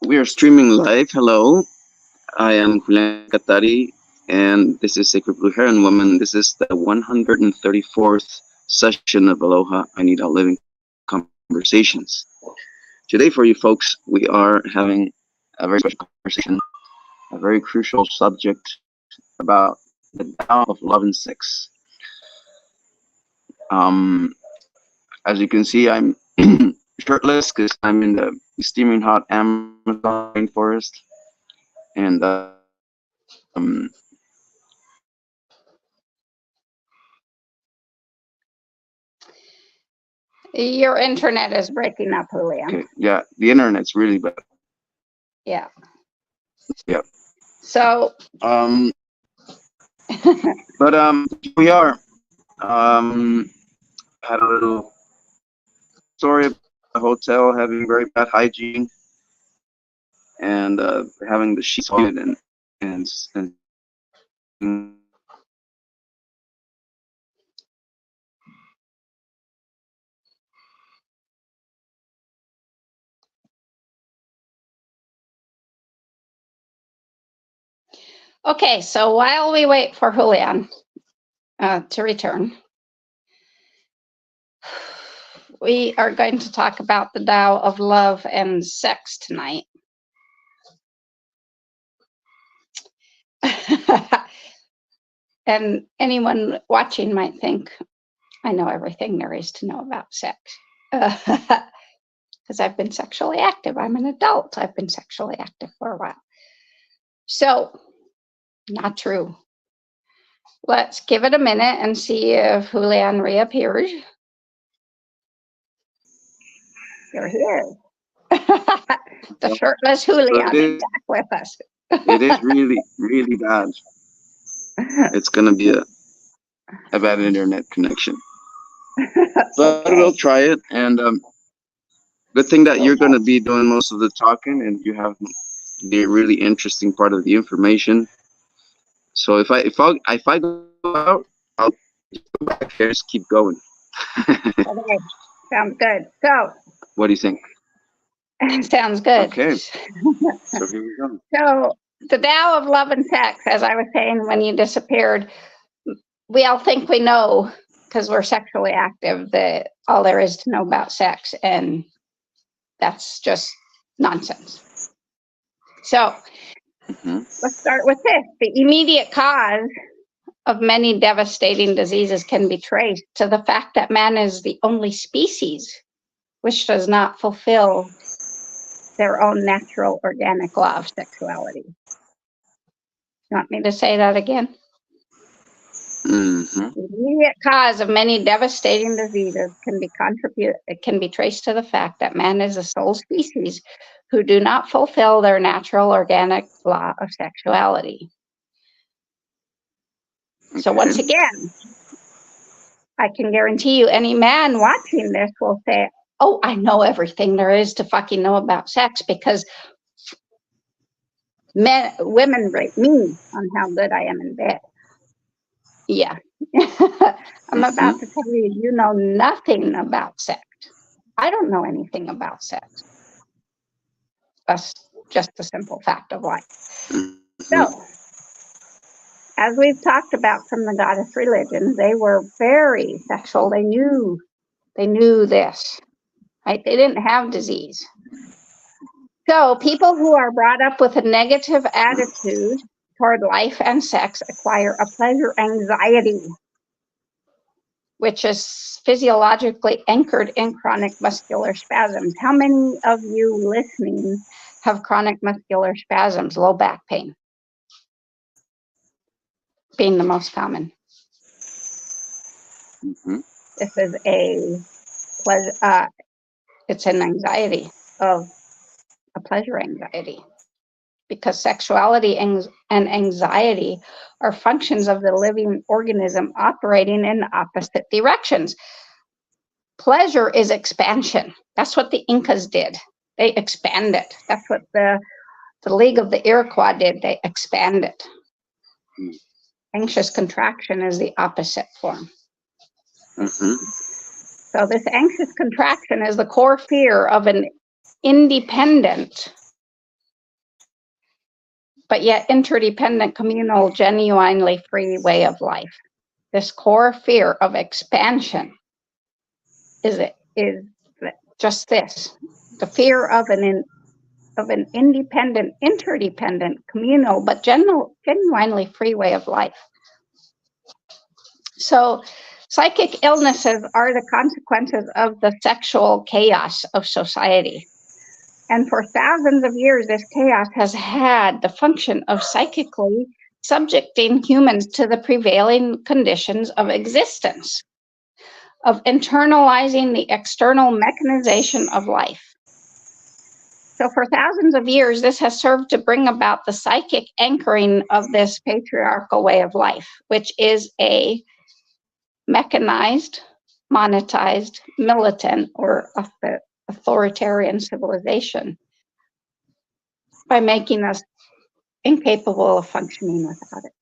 We are streaming live. Hello, I am Julian Katari, and this is Sacred Blue Heron Woman. This is the 134th session of Aloha I Need Out Living Conversations. Today, for you folks, we are having a very special conversation, a very crucial subject about the Tao of love and sex. Um, as you can see, I'm shirtless because I'm in the steaming hot Amazon rainforest, and Your internet is breaking up, Julian. okay, yeah, the internet's really bad. Yeah. Yeah. So, But here we are. Um, had a little story about the hotel having very bad hygiene and having the sheets and okay, so while we wait for Julian to return, we are going to talk about the Tao of love and sex tonight. And anyone watching might think, I know everything there is to know about sex. Because I've been sexually active. I'm an adult. I've been sexually active for a while. So, not true. Let's give it a minute and see if Julian reappears. There he is. The shirtless Julian is back with us. It is really, really bad. It's going to be a bad internet connection. But Okay. we'll try it. And good thing that you're going to be doing most of the talking and you have the really interesting part of the information. So if I go out, I'll just go back here. Just keep going. Okay. Sounds good. So, What do you think? sounds good. Okay. So here we go. So, the Tao of love and sex, as I was saying when you disappeared, we all think we know because we're sexually active that all there is to know about sex, and that's just nonsense. So, let's start with this. The immediate cause of many devastating diseases can be traced to the fact that man is the only species which does not fulfill their own natural organic law of sexuality. You want me to say that again? Mm-hmm. The immediate cause of many devastating diseases can be traced to the fact that man is the sole species who do not fulfill their natural organic law of sexuality. Okay. So once again, I can guarantee you any man watching this will say, oh, I know everything there is to fucking know about sex because women rate me on how good I am in bed. Yeah. I'm about to tell you, you know nothing about sex. I don't know anything about sex. That's just a simple fact of life. So, as we've talked about from the goddess religions, they were very sexual. They knew this, right? They didn't have disease. So, people who are brought up with a negative attitude toward life and sex acquire a pleasure anxiety, which is physiologically anchored in chronic muscular spasms. How many of you listening have chronic muscular spasms, low back pain being the most common? This is it's an anxiety of a pleasure anxiety, because sexuality and anxiety are functions of the living organism operating in opposite directions. Pleasure is expansion. That's what the Incas did. They expanded. That's what the League of the Iroquois did. They expanded. Anxious contraction is the opposite form. So this anxious contraction is the core fear of an independent but yet interdependent, communal, genuinely free way of life. This core fear of expansion is just this: the fear of an independent, interdependent, communal, but genuinely free way of life. So, psychic illnesses are the consequences of the sexual chaos of society. And for thousands of years, this chaos has had the function of psychically subjecting humans to the prevailing conditions of existence, of internalizing the external mechanization of life. So for thousands of years, this has served to bring about the psychic anchoring of this patriarchal way of life, which is a mechanized, monetized, militant, or authoritarian civilization, by making us incapable of functioning without it.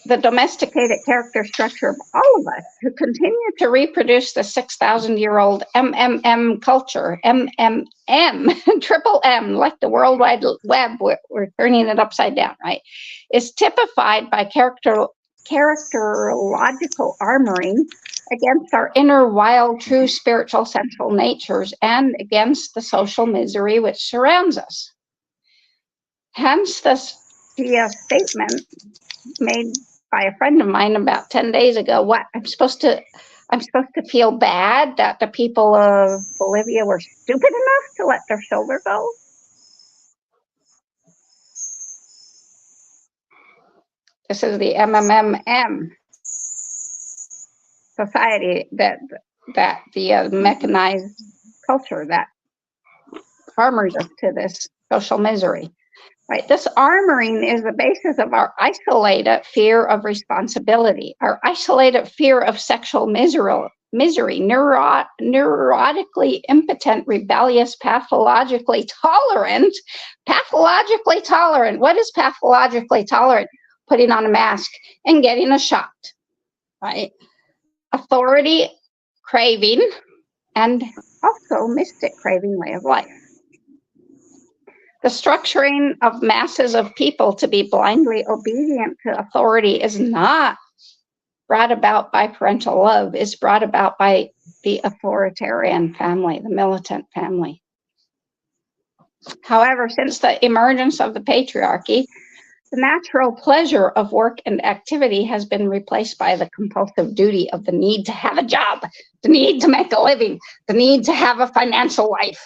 The domesticated character structure of all of us who continue to reproduce the 6,000-year-old MMM culture, MMM, triple M, like the World Wide Web, we're turning it upside down, right, is typified by characterological armoring against our inner wild, true spiritual central natures and against the social misery which surrounds us. Hence this statement made by a friend of mine about 10 days ago. What I'm supposed to feel bad that the people of Bolivia were stupid enough to let their silver go? This is the MMM society, that the mechanized culture that armors us to this social misery. Right. This armoring is the basis of our isolated fear of responsibility, our isolated fear of sexual misery, neurotically impotent, rebellious, pathologically tolerant. Pathologically tolerant. What is pathologically tolerant? Putting on a mask and getting a shot. Right. Authority craving and also mystic craving way of life. The structuring of masses of people to be blindly obedient to authority is not brought about by parental love, it's brought about by the authoritarian family, the militant family. However, since the emergence of the patriarchy, the natural pleasure of work and activity has been replaced by the compulsive duty of the need to have a job, the need to make a living, the need to have a financial life.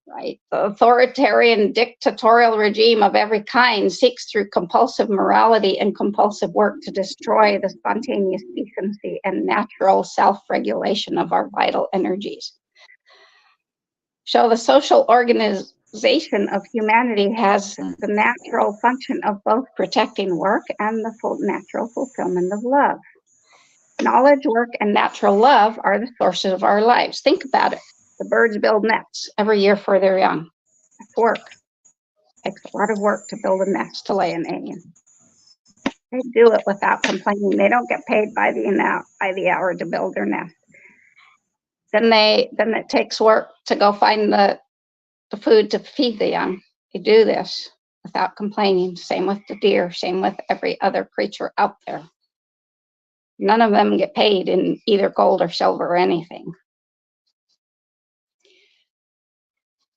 Right. The authoritarian dictatorial regime of every kind seeks through compulsive morality and compulsive work to destroy the spontaneous decency and natural self-regulation of our vital energies. So the social organization of humanity has the natural function of both protecting work and the natural fulfillment of love. Knowledge, work, and natural love are the sources of our lives. Think about it. The birds build nests every year for their young. That's work. It takes a lot of work to build a nest to lay an egg in. They do it without complaining. They don't get paid by the hour to build their nest. Then it takes work to go find the food to feed the young. They do this without complaining. Same with the deer. Same with every other creature out there. None of them get paid in either gold or silver or anything.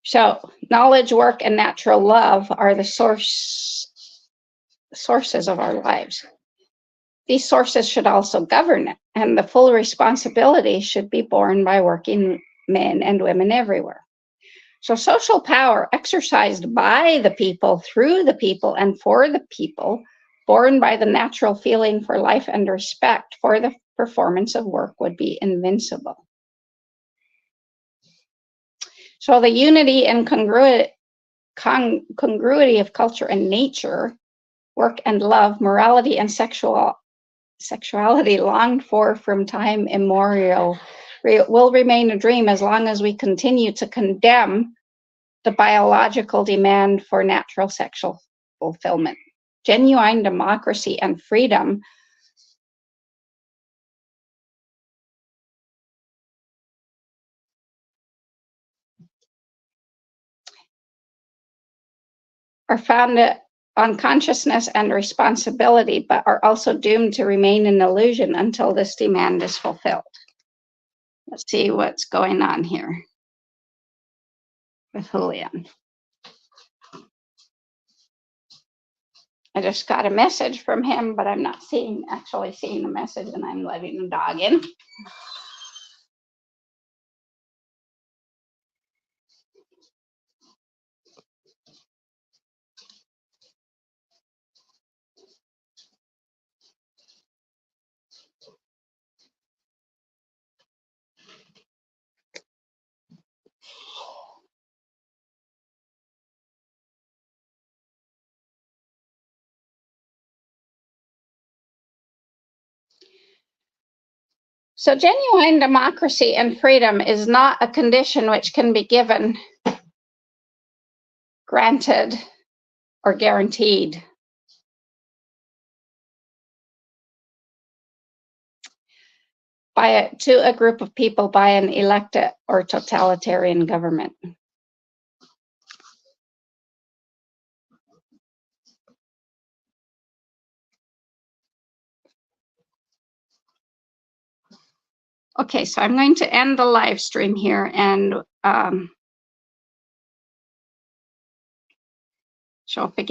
So knowledge, work, and natural love are the sources of our lives. These sources should also govern it, and the full responsibility should be borne by working men and women everywhere. So social power exercised by the people, through the people, and for the people, born by the natural feeling for life and respect for the performance of work, would be invincible. So the unity and congruity of culture and nature, work and love, morality and sexuality longed for from time immemorial will remain a dream as long as we continue to condemn the biological demand for natural sexual fulfillment. Genuine democracy and freedom are founded on consciousness and responsibility, but are also doomed to remain in illusion until this demand is fulfilled. Let's see what's going on here with Julian. I just got a message from him, but I'm not actually seeing the message, and I'm letting the dog in. So genuine democracy and freedom is not a condition which can be given, granted, or guaranteed. To a group of people by an elected or totalitarian government. Okay, so I'm going to end the live stream here and show up again.